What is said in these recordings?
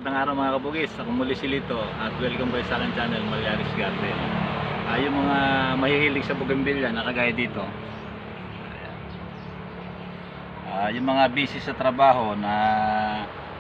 Magandang araw mga kabugis, ako muli si Lito at welcome kayo sa aking channel, Malyaris Garden. Yung mga mahihilig sa bougainvillea na kagaya dito, yung mga busy sa trabaho na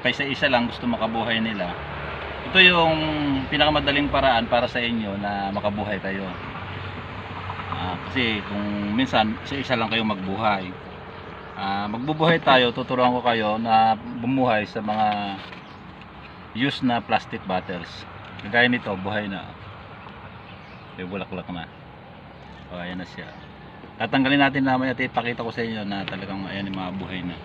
paisa-isa lang gusto makabuhay nila, ito yung pinakamadaling paraan para sa inyo na makabuhay kayo. Kasi kung minsan isa-isa lang kayo magbuhay, magbubuhay tayo, tuturuan ko kayo na bumuhay sa mga used na plastic bottles. Kagaya nito, buhay na. May bulaklak na. Ayan na siya. Tatanggalin natin naman at ipakita ko sa inyo na talagang ayan yung mga buhay na.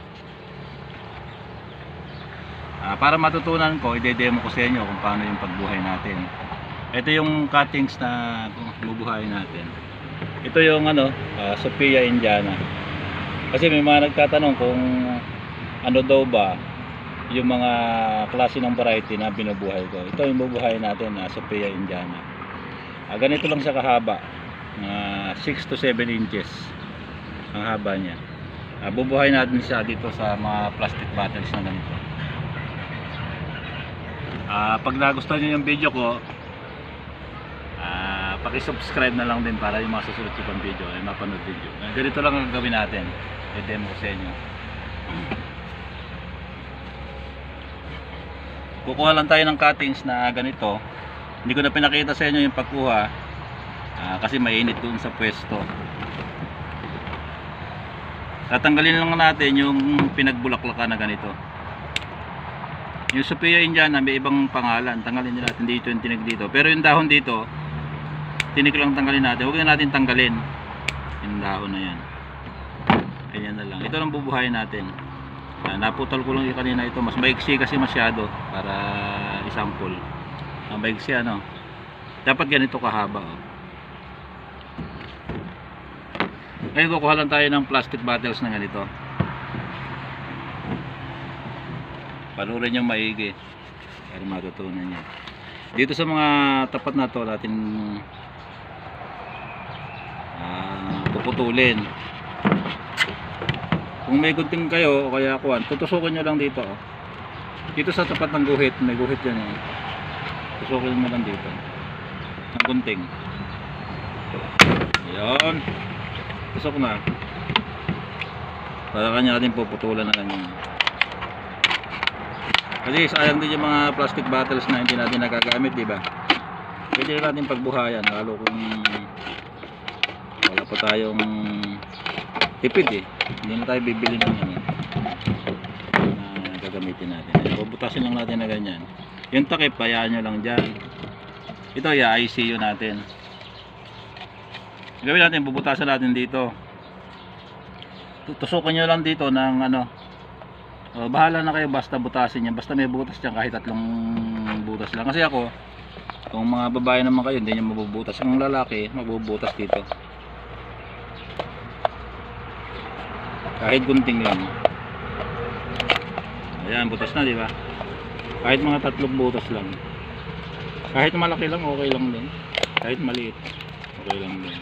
Para matutunan ko, i-demo ko sa inyo kung paano yung pagbuhay natin. Ito yung cuttings na bubuhay natin. Ito yung Sophia Indiana. Kasi may mga nagtatanong kung ano daw ba yung mga klase ng variety na binubuhay ko. Ito yung bubuhay natin, Sophia Indiana. Ganito lang siya kahaba, 6 to 7 inches ang haba niya. Bubuhay natin siya dito sa mga plastic bottles na ganito. Pag nagustuhan niyo yung video ko, paki-subscribe na lang din para yung mga susunod ko pang video ay mapanood video. Ganito lang ang gawin natin. I-demo ko sa inyo. Kukuha lang tayo ng cuttings na ganito. Hindi ko na pinakita sa inyo yung pagkuha kasi mainit doon sa pwesto. Tatanggalin lang natin yung pinagbulaklakan na ganito. Yung Sophia Indiana may ibang pangalan. Tanggalin nila natin dito yung tinig dito. Pero yung dahon dito, tinig lang tanggalin natin. Huwag na natin tanggalin yung dahon na yan. Ganyan na lang. Ito lang bubuhayin natin. Naputol ko lang yung kanina ito. Mas maiksi kasi masyado para isample. Maiksi dapat ganito kahaba. Ngayon kukuha lang tayo ng plastic bottles na ganito. Panurin nyo maigi para matutunan nyo. Dito sa mga tapat na to natin puputulin. Kung may gunting kayo o kaya kuwan, tutusukin nyo lang dito. Dito sa tapat ng guhit, may guhit dyan tusukin mo lang dito ng gunting. Ayan, tusok na para kanya natin puputulan na lang yun. Kasi sayang din yung mga plastic bottles na hindi natin nagagamit, diba? Pwede natin pagbuhayan lalo kung wala pa tayong tipid hindi na tayo bibili ng na gagamitin natin. Bubutasin lang natin na ganyan. Yung takip, hayaan nyo lang dyan. Ito, ICU natin. Gawin natin, bubutasan natin dito. Tusukan nyo lang dito ng bahala na kayo basta butasin yan. Basta may butas dyan kahit 3 butas lang. Kasi ako, kung mga babae naman kayo, hindi nyo mabubutas. Ang lalaki, mabubutas dito. Kahit gunting lang. Ayan, butas na, di ba? Kahit mga 3 butas lang. Kahit malaki lang, okay lang din. Kahit maliit, okay lang din.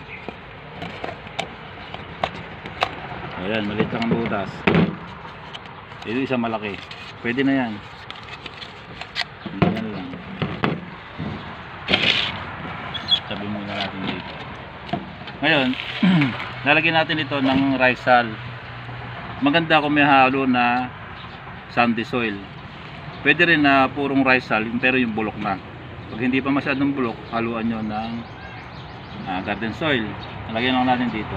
Ayan, maliit lang ang butas. Ito isa malaki. Pwede na yan. Ganyan lang. Sabi muna natin dito. Ngayon, lalagyan natin ito ng Rizal. Maganda kung may halo na sandy soil. Pwede rin na purong Rizal pero yung bulok na. Pag hindi pa masyadong bulok, haluan nyo ng garden soil. Lagyan lang natin dito.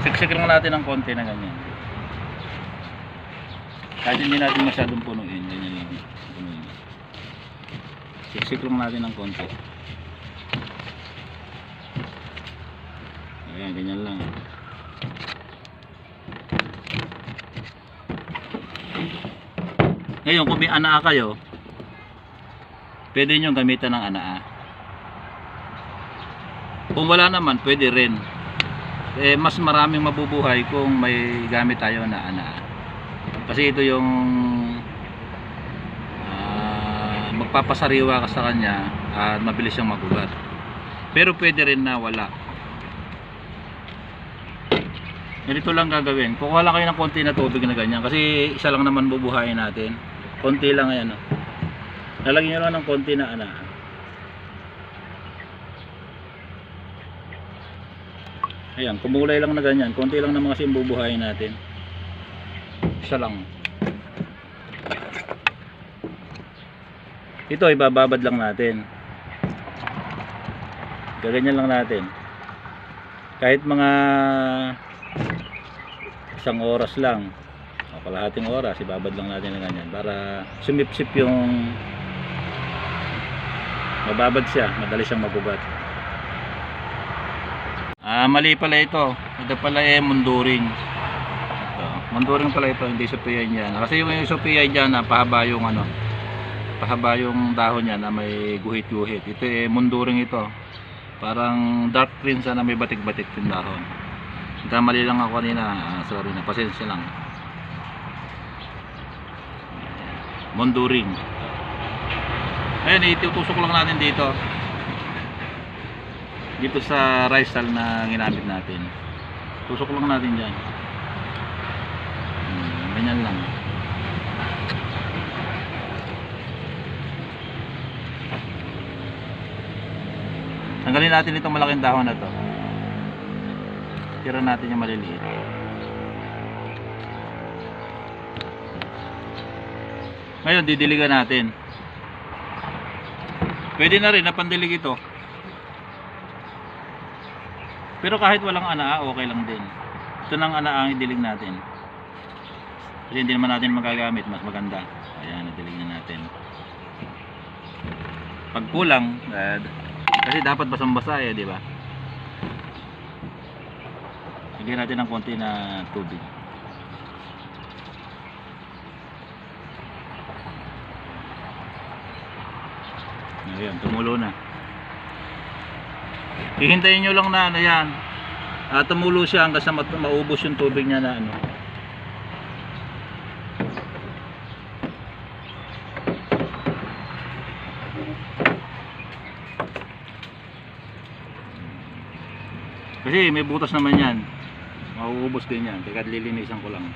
Siksik lang natin ng konti na ganyan. Kahit hindi natin masyadong punuin, ganyan lang. Siksik lang natin ng konti. Ayan, ganyan lang. Ngayon kung may anaa kayo, pwede nyo gamitan ng anaa. Kung wala naman, pwede rin. Mas maraming mabubuhay kung may gamit tayo na anaa. Kasi ito yung magpapasariwa ka sa kanya at mabilis siyang magugat. Pero pwede rin na wala. Ganito lang gagawin. Kukuha lang kayo ng konti na tubig na ganyan. Kasi isa lang naman bubuhayin natin. Konti lang yan. Oh. Lalagyan nyo lang ng konti na ana. Ayan, kumulay lang na ganyan. Konti lang naman kasi yung bubuhayin natin. Isa lang. Ito ibababad lang natin. Gaganyan lang natin. Kahit mga isang oras lang o kalahating oras, ibabad lang natin ng ganyan para sumipsip yung mababad siya, madali siyang mabugat. Mali pala ito. Ito pala munduring. Ito, munduring pala ito, hindi Sophia Indiana. Kasi yung Sophia Indiana, pahaba yung pahaba yung dahon niya na may guhit-guhit. Ito munduring ito. Parang dark green sana, may batik-batik yung dahon. Kamali lang ako kanina, sorry na, pasensya lang. Munduring. Ayun, itutusok lang natin dito. Dito sa rice hull na ginamit natin. Tusok lang natin dyan. Ganyan lang. Tanggalin natin itong malaking dahon na to. Tira natin yung maliliit. Ngayon didiligan natin. Pwede na rin na pandilig ito. Pero kahit walang anaa, okay lang din. Ito nang anaa ang idilig natin. Kasi hindi naman natin magagamit, mas maganda. Ayan, idilig na natin. Pag kulang, kasi dapat basang-basa di ba? Lagyan natin ng konti na tubig. Ayan, tumulo na. Hihintayin nyo lang na yan. Tumulo siya hanggang sa maubos yung tubig niya na Kasi may butas naman yan. Mauubos din yan. Teka, lilinisan ko lang.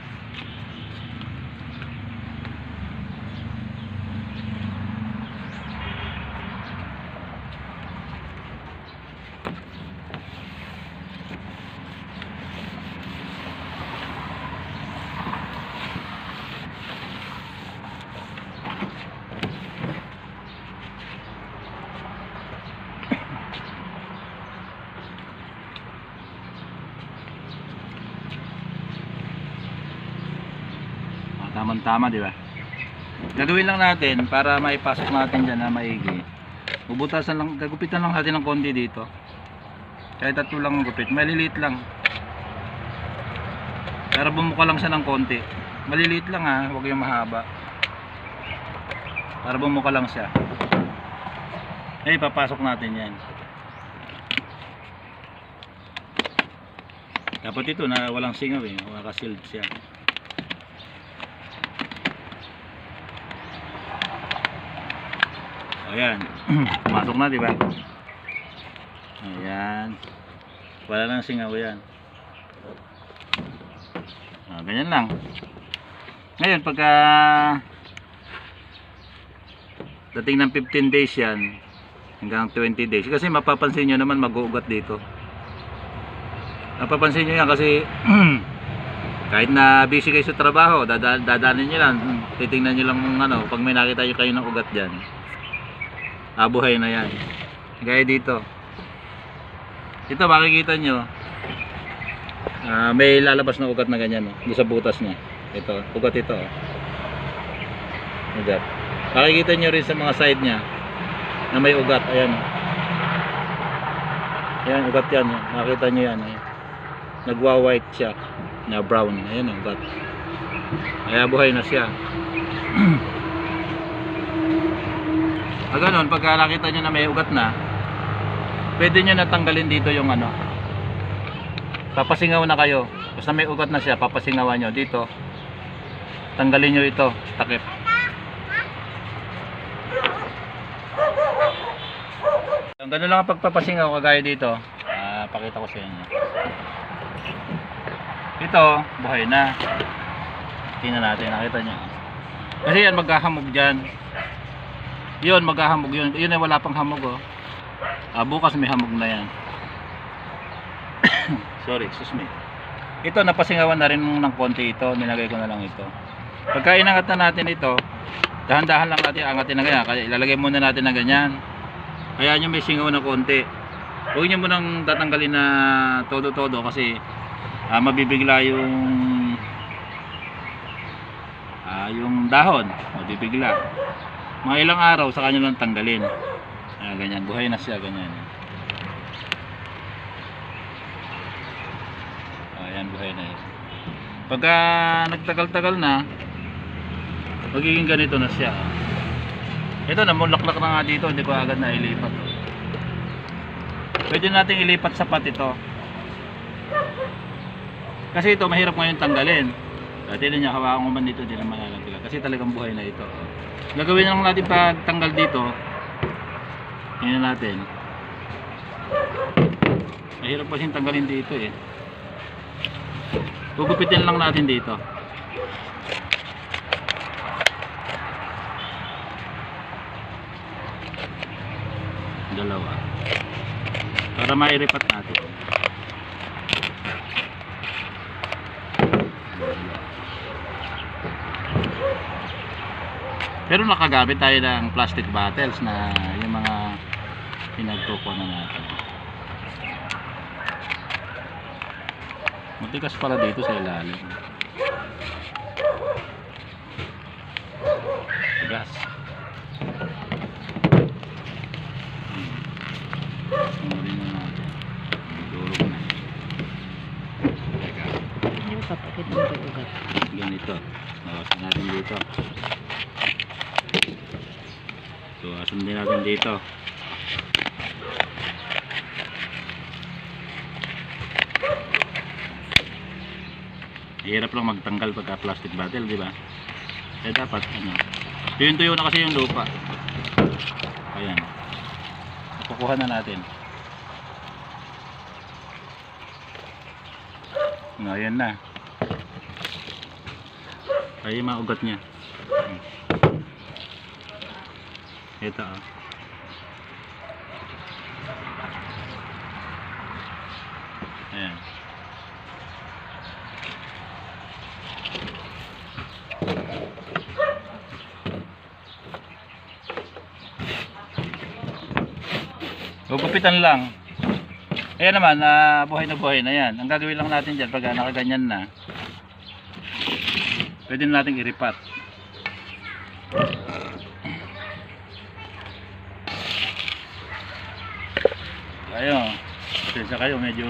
Tama-tama, di ba? Gagawin lang natin para maipasok natin dyan na maigi. Bubutasan lang, gagupitan lang natin ng konti dito. Kahit tatlo lang ang gupit, maliliit lang. Para bumuka lang siya ng konti. Maliliit lang ha, huwag yung mahaba. Para bumuka lang siya. Papasok natin yan. Dapat ito na walang singaw naka-sealed siya. Ayan, pumasok na, di ba? Ayan. Wala nang singaw yan. Ganyan lang. Ngayon, pagka dating ng 15 days yan, hanggang 20 days. Kasi mapapansin nyo naman mag-uugat dito. Mapapansin nyo yan kasi kahit na busy kayo sa trabaho, dadanin nyo lang, titingnan nyo lang pag may nakita nyo kayo ng ugat dyan. Buhay na yan. Gaya dito. Ito makikita nyo may lalabas na ugat na ganyan doon sa butas niya. Ito, ugat ito. Ugat. Makikita nyo rin sa mga side niya na may ugat. Ayan. Ayan, ugat yan. Makikita nyo yan. Nagwa-white siya na brown. Ayan, ugat. Kaya buhay na siya. Ganun, pagka nakita nyo na may ugat na, pwede nyo natanggalin dito yung papasingaw na kayo. Basta may ugat na siya, papasingawan nyo dito. Tanggalin nyo ito, takip. Ganun lang ang pagpapasingaw kagaya dito. Pakita ko sa inyo. Ito, buhay na. Tingnan natin, nakita nyo. Kasi yan, maghahamog dyan. Yun, maghahamog yun. Yun ay wala pang hamog, oh. Bukas may hamog na yan. Sorry, excuse me. Ito, napasingawan na rin ng konti ito. Nilagay ko na lang ito. Pagka inangat na natin ito, dahan-dahan lang natin angatin na ganyan. Kaya ilalagay muna natin na ganyan. Kaya nyo may singaw na konti. Huwag nyo munang tatanggalin na todo-todo kasi mabibigla yung dahon. Mabibigla. Mga ilang araw sa kanya lang tanggalin. Ganyan, buhay na siya, ganyan. Ayan, buhay na yun. Pagka nagtagal-tagal na, magiging ganito na siya. Ito, namulaklak na nga dito, hindi ko agad na ilipat. Pwede natin ilipat sa pat ito. Kasi ito, mahirap ngayon tanggalin. Dati na niya, hawakan ko man dito, hindi na malalaglag. Kasi talagang buhay na ito. Gagawin lang natin pag tanggal dito. Tingnan natin. Mahirap kasing tanggalin dito eh. Gugupitin lang natin dito. Dalawa. Para mairipat natin. Pero nakagamit tayo ng plastic bottles na yung mga pinagtuko na natin. Matigas pala dito sa ilalim. Tigas. Sumurin na natin. Durog na. Teka. Yung kapakit ng ugat. Ganito. Nawasan natin dito. So, asan din natin dito. Hirap lang magtanggal pagka plastic bottle, di ba? Eh dapat ano. Tuyo na kasi yung lupa. Ayan. Kukuha na natin. No, ayan na. Ay, yung mga ugat niya. Ito ah. Ayan. Gugupitan lang. Ayan naman, buhay na yan. Ang gagawin lang natin dyan, pag nakaganyan na, pwede na natin iripat. Pasensya kayo, medyo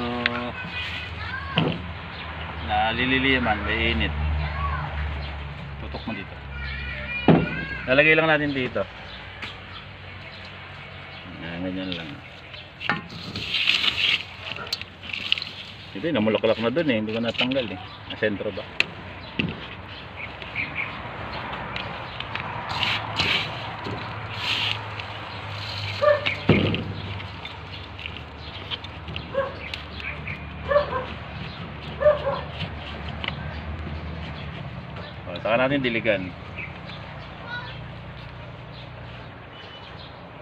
nalililiman, may init. Tutok mo dito. Lalagay lang natin dito. Ganyan lang. Ito, namulaklak na dun eh, hindi ko natanggal eh. Nasentro ba? Saka natin diligan.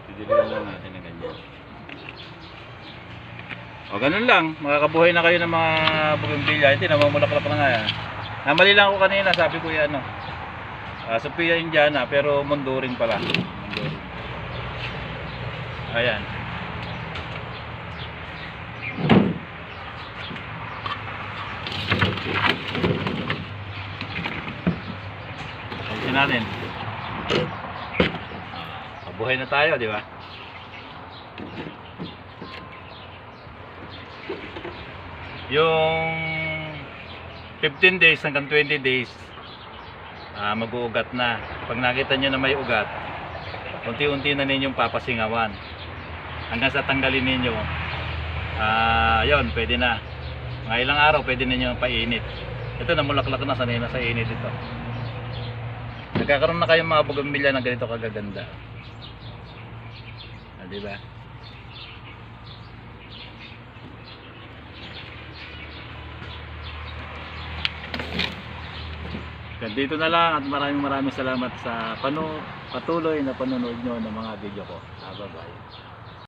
Diligan lang natin na ganyan. O ganun lang, makakabuhay na kayo ng mga bougainvillea. Ito, namamulaklak na nga yan. Namali lang ako kanina, sabi ko yan Sophia Indiana, pero Mondoring pala. Mondoring. Ayan. Ayusin natin. Mabuhay na tayo, di ba? Yung 15 days hanggang 20 days mag-uugat na. Pag nakita nyo na may ugat, unti-unti na ninyong papasingawan hanggang sa tanggalin ninyo. Yon, pwede na. Mga ilang araw pwede ninyo painit. Ito, namulaklak na, sanay na sa init ito. Nagkakaroon na kayong mga bougainvillea na ganito kagaganda. Diba? Dito na lang at maraming salamat sa patuloy na panonood nyo ng mga video ko. Bye-bye.